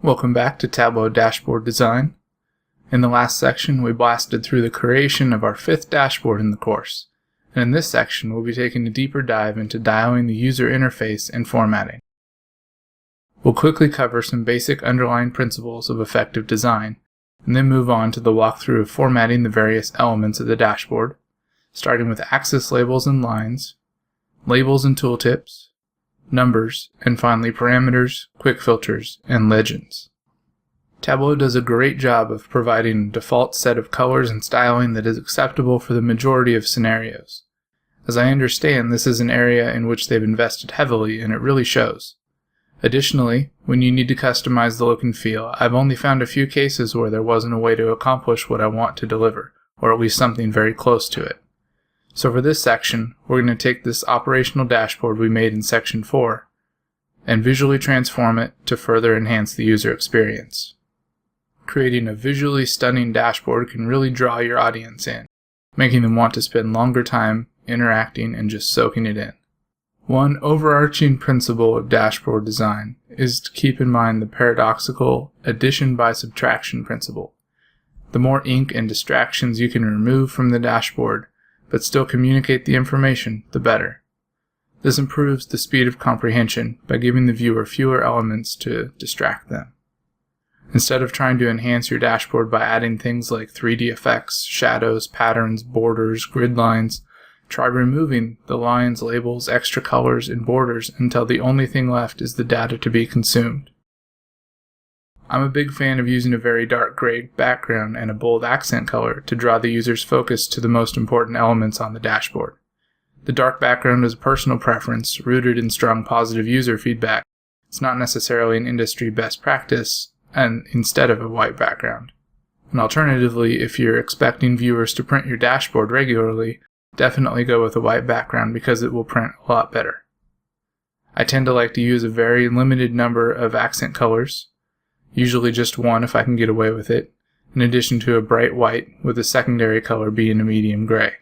Welcome back to Tableau Dashboard Design. In the last section, we blasted through the creation of our 5th dashboard in the course, and in this section we'll be taking a deeper dive into dialing the user interface and formatting. We'll quickly cover some basic underlying principles of effective design, and then move on to the walkthrough of formatting the various elements of the dashboard, starting with axis labels and lines, labels and tooltips, numbers, and finally parameters, quick filters, and legends. Tableau does a great job of providing a default set of colors and styling that is acceptable for the majority of scenarios. As I understand, this is an area in which they've invested heavily, and it really shows. Additionally, when you need to customize the look and feel, I've only found a few cases where there wasn't a way to accomplish what I want to deliver, or at least something very close to it. So for this section, we're going to take this operational dashboard we made in section 4 and visually transform it to further enhance the user experience. Creating a visually stunning dashboard can really draw your audience in, making them want to spend longer time interacting and just soaking it in. One overarching principle of dashboard design is to keep in mind the paradoxical addition by subtraction principle. The more ink and distractions you can remove from the dashboard, but still communicate the information, the better. This improves the speed of comprehension by giving the viewer fewer elements to distract them. Instead of trying to enhance your dashboard by adding things like 3D effects, shadows, patterns, borders, grid lines, try removing the lines, labels, extra colors, and borders until the only thing left is the data to be consumed. I'm a big fan of using a very dark gray background and a bold accent color to draw the user's focus to the most important elements on the dashboard. The dark background is a personal preference rooted in strong positive user feedback. It's not necessarily an industry best practice, and instead of a white background. And alternatively, if you're expecting viewers to print your dashboard regularly, definitely go with a white background because it will print a lot better. I tend to like to use a very limited number of accent colors, usually just one if I can get away with it, in addition to a bright white with a secondary color being a medium gray.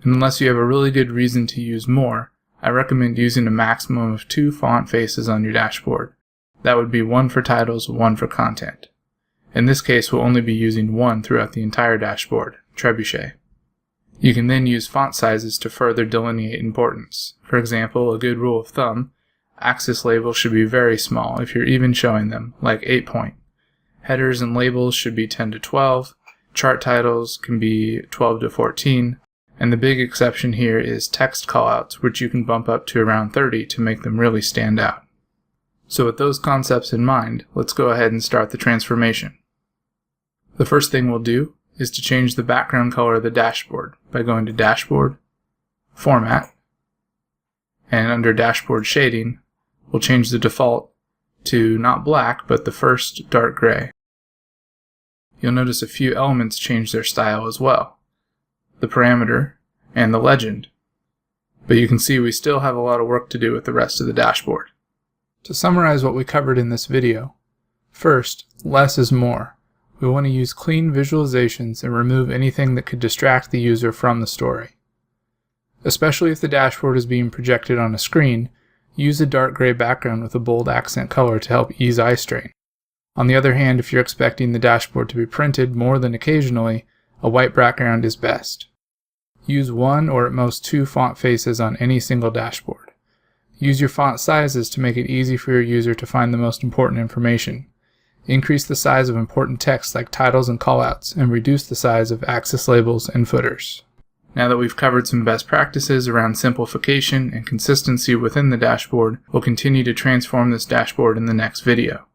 And unless you have a really good reason to use more, I recommend using a maximum of 2 font faces on your dashboard. That would be one for titles, one for content. In this case, we'll only be using one throughout the entire dashboard, Trebuchet. You can then use font sizes to further delineate importance. For example, a good rule of thumb, axis labels should be very small if you're even showing them, like 8 point. Headers and labels should be 10 to 12, chart titles can be 12 to 14, and the big exception here is text callouts, which you can bump up to around 30 to make them really stand out. So with those concepts in mind, let's go ahead and start the transformation. The first thing we'll do is to change the background color of the dashboard by going to Dashboard, Format, and under Dashboard Shading, we'll change the default to not black, but the first dark gray. You'll notice a few elements change their style as well, the parameter and the legend. But you can see we still have a lot of work to do with the rest of the dashboard. To summarize what we covered in this video, first, less is more. We want to use clean visualizations and remove anything that could distract the user from the story. Especially if the dashboard is being projected on a screen, use a dark gray background with a bold accent color to help ease eye strain. On the other hand, if you're expecting the dashboard to be printed more than occasionally, a white background is best. Use 1 or at most 2 font faces on any single dashboard. Use your font sizes to make it easy for your user to find the most important information. Increase the size of important text like titles and callouts, and reduce the size of axis labels and footers. Now that we've covered some best practices around simplification and consistency within the dashboard, we'll continue to transform this dashboard in the next video.